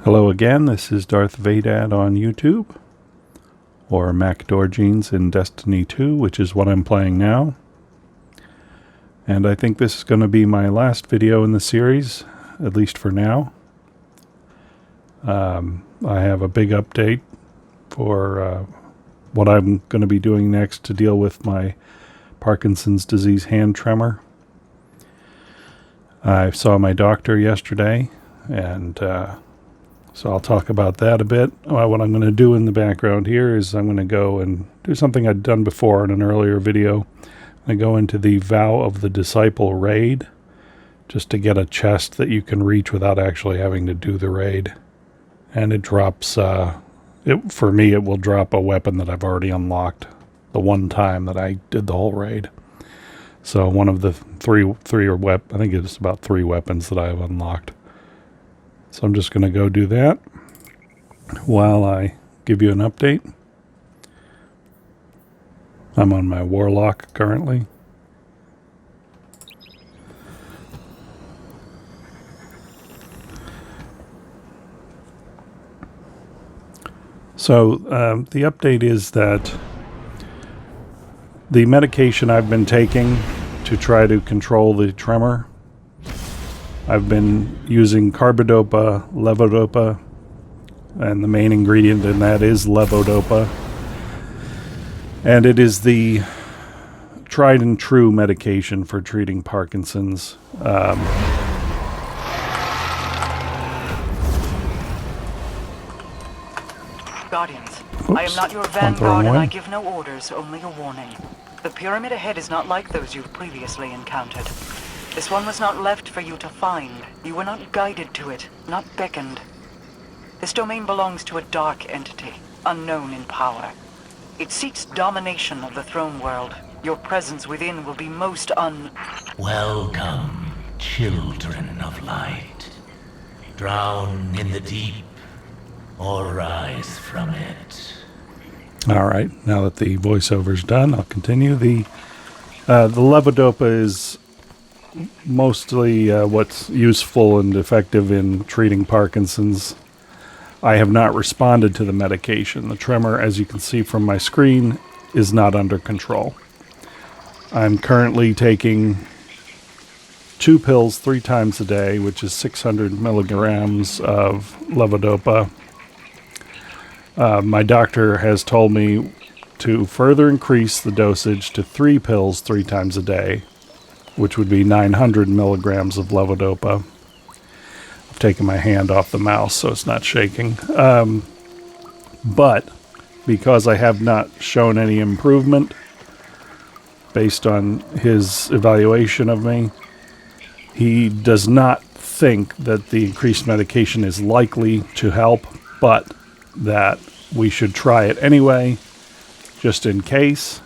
Hello again, this is Darth Vader on YouTube, or Macdor Jeans in Destiny 2, which is what I'm playing now. And I think this is going to be my last video in the series, at least for now. I have a big update for what I'm going to be doing next to deal with my Parkinson's disease hand tremor. I saw my doctor yesterday, and so I'll talk about that a bit. What I'm going to do in the background here is I'm going to go and do something I'd done before in an earlier video. I go into the Vow of the Disciple raid, just to get a chest that you can reach without actually having to do the raid. And it drops, for me it will drop a weapon that I've already unlocked the one time that I did the whole raid. So one of the I think it's about 3 weapons that I have unlocked. So I'm just going to go do that while I give you an update. I'm on my Warlock currently. So the update is that the medication I've been taking to try to control the tremor, I've been using carbidopa, levodopa, and the main ingredient in that is levodopa. And it is the tried and true medication for treating Parkinson's. Guardians, I am not your vanguard and I give no orders, only a warning. The pyramid ahead is not like those you've previously encountered. This one was not left for you to find. You were not guided to it, not beckoned. This domain belongs to a dark entity, unknown in power. It seeks domination of the throne world. Your presence within will be most Welcome, children of light. Drown in the deep, or rise from it. All right, now that the voiceover's done, I'll continue. The levodopa is mostly what's useful and effective in treating Parkinson's. I have not responded to the medication. The tremor, as you can see from my screen, is not under control. I'm currently taking 2 pills 3 times a day, which is 600 milligrams of levodopa. My doctor has told me to further increase the dosage to 3 pills 3 times a day, which would be 900 milligrams of levodopa. I've taken my hand off the mouse so it's not shaking. But because I have not shown any improvement based on his evaluation of me, he does not think that the increased medication is likely to help, but that we should try it anyway, just in case.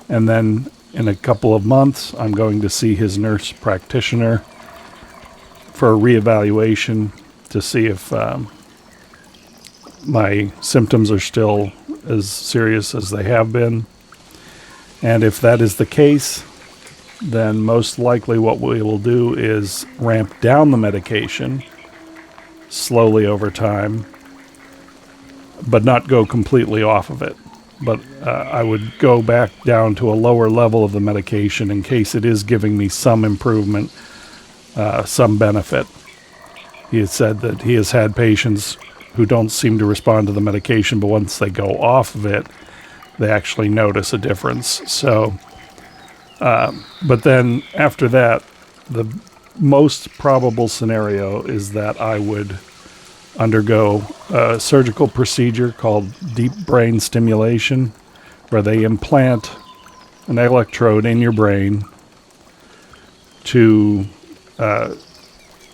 And then in a couple of months, I'm going to see his nurse practitioner for a reevaluation to see if my symptoms are still as serious as they have been. And if that is the case, then most likely what we will do is ramp down the medication slowly over time, but not go completely off of it. But I would go back down to a lower level of the medication in case it is giving me some improvement, some benefit. He has said that he has had patients who don't seem to respond to the medication, but once they go off of it, they actually notice a difference. So, but then after that, the most probable scenario is that I would undergo a surgical procedure called deep brain stimulation, where they implant an electrode in your brain to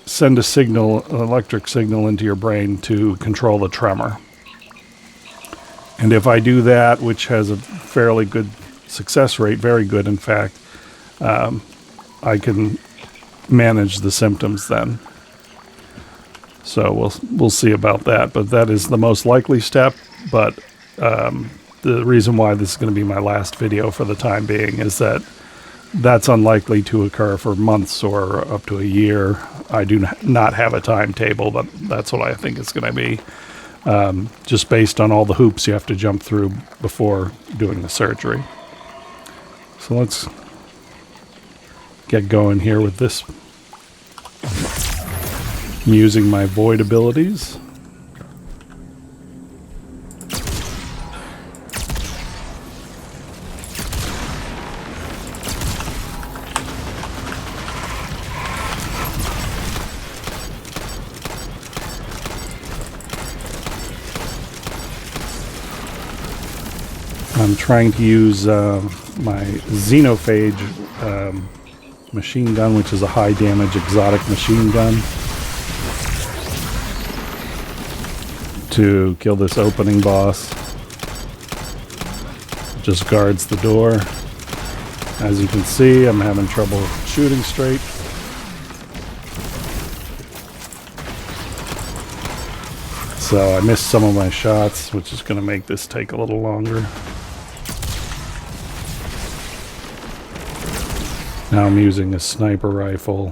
send an electric signal into your brain to control the tremor. And if I do that, which has a fairly good success rate, very good in fact, I can manage the symptoms then. So we'll see about that, but that is the most likely step. But the reason why this is going to be my last video for the time being is that that's unlikely to occur for months or up to a year. I do not have a timetable, but that's what I think it's going to be. Just based on all the hoops you have to jump through before doing the surgery. So let's get going here with this. I'm using my void abilities. I'm trying to use my xenophage machine gun, which is a high damage exotic machine gun, to kill this opening boss. It just guards the door. As you can see, I'm having trouble shooting straight. So I missed some of my shots, which is going to make this take a little longer. Now I'm using a sniper rifle,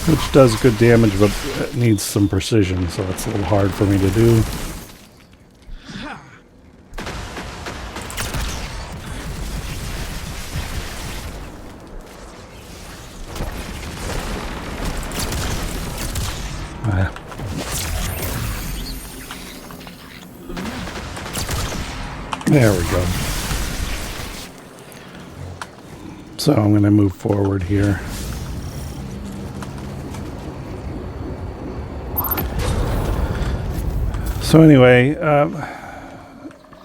which does good damage, but it needs some precision, so it's a little hard for me to do. There we go. So I'm going to move forward here. So anyway,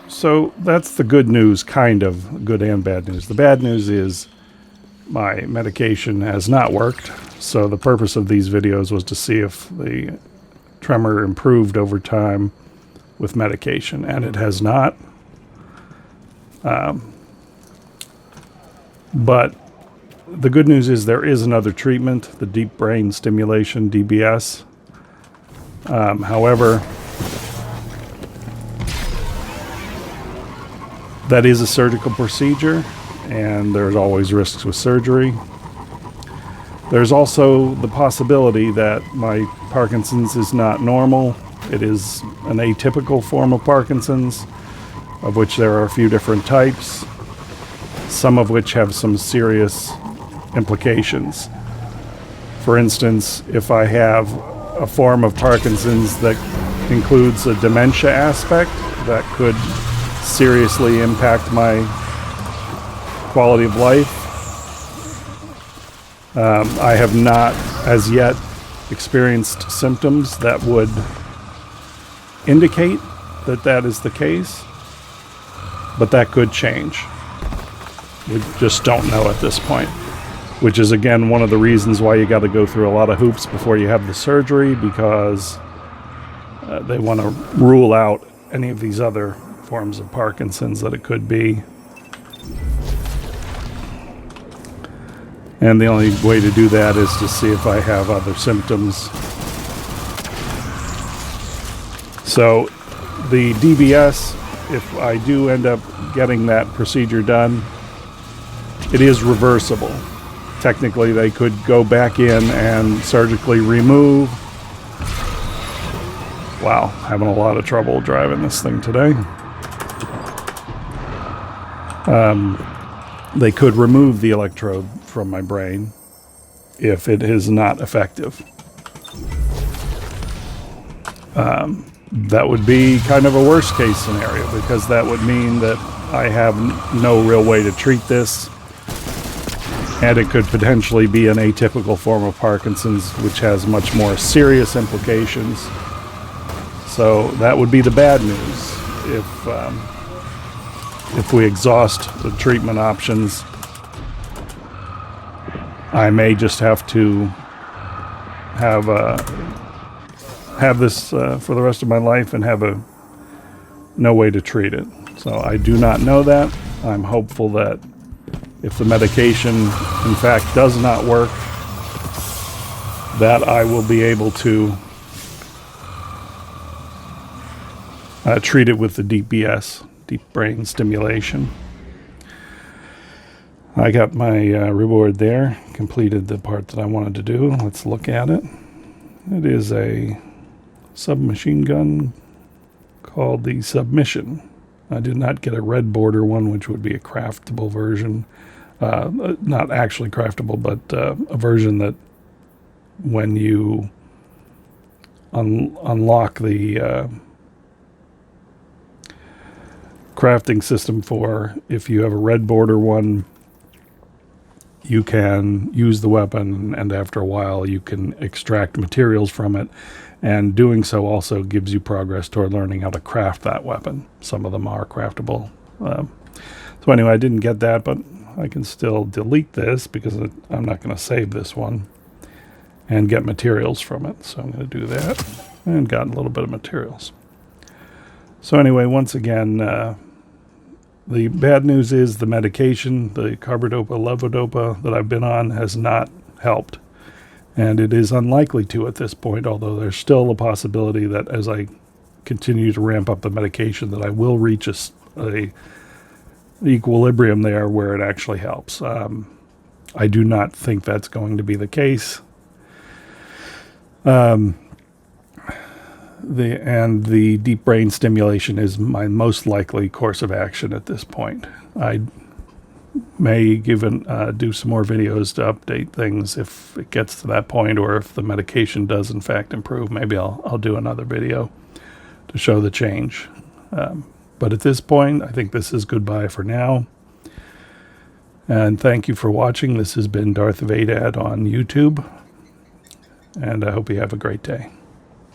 so that's the good news, kind of good and bad news. The bad news is my medication has not worked. So the purpose of these videos was to see if the tremor improved over time with medication, and it has not. But the good news is there is another treatment, the deep brain stimulation, DBS. However, that is a surgical procedure, and there's always risks with surgery. There's also the possibility that my Parkinson's is not normal. It is an atypical form of Parkinson's, of which there are a few different types, some of which have some serious implications. For instance, if I have a form of Parkinson's that includes a dementia aspect that could seriously impact my quality of life. I have not as yet experienced symptoms that would indicate that that is the case, but that could change. We just don't know at this point, which is again one of the reasons why you got to go through a lot of hoops before you have the surgery, because they want to rule out any of these other forms of Parkinson's that it could be. And the only way to do that is to see if I have other symptoms. So the DBS, if I do end up getting that procedure done, it is reversible. Technically, they could go back in and surgically remove. Wow, having a lot of trouble driving this thing today. They could remove the electrode from my brain if it is not effective. That would be kind of a worst case scenario, because that would mean that I have no real way to treat this, and it could potentially be an atypical form of Parkinson's, which has much more serious implications. So that would be the bad news. If we exhaust the treatment options, I may just have to have this for the rest of my life and have no way to treat it. So I do not know that. I'm hopeful that if the medication in fact does not work, that I will be able to treat it with the DBS deep brain stimulation. I got my reward there, completed the part that I wanted to do. Let's look at it. It is a submachine gun called the Submission. I did not get a red border one, which would be a craftable version. Not actually craftable, but a version that when you unlock the crafting system for, if you have a red border one, you can use the weapon, and after a while you can extract materials from it, and doing so also gives you progress toward learning how to craft that weapon. Some of them are craftable. So anyway, I didn't get that, but I can still delete this because I'm not going to save this one and get materials from it. So I'm going to do that, and got a little bit of materials. So anyway, once again, the bad news is the medication, the carbidopa levodopa that I've been on, has not helped. And it is unlikely to at this point, although there's still a possibility that as I continue to ramp up the medication that I will reach a equilibrium there where it actually helps. I do not think that's going to be the case. The deep brain stimulation is my most likely course of action at this point. I may do some more videos to update things if it gets to that point, or if the medication does in fact improve. Maybe I'll do another video to show the change. But at this point, I think this is goodbye for now. And thank you for watching. This has been Darth Vadad on YouTube, and I hope you have a great day.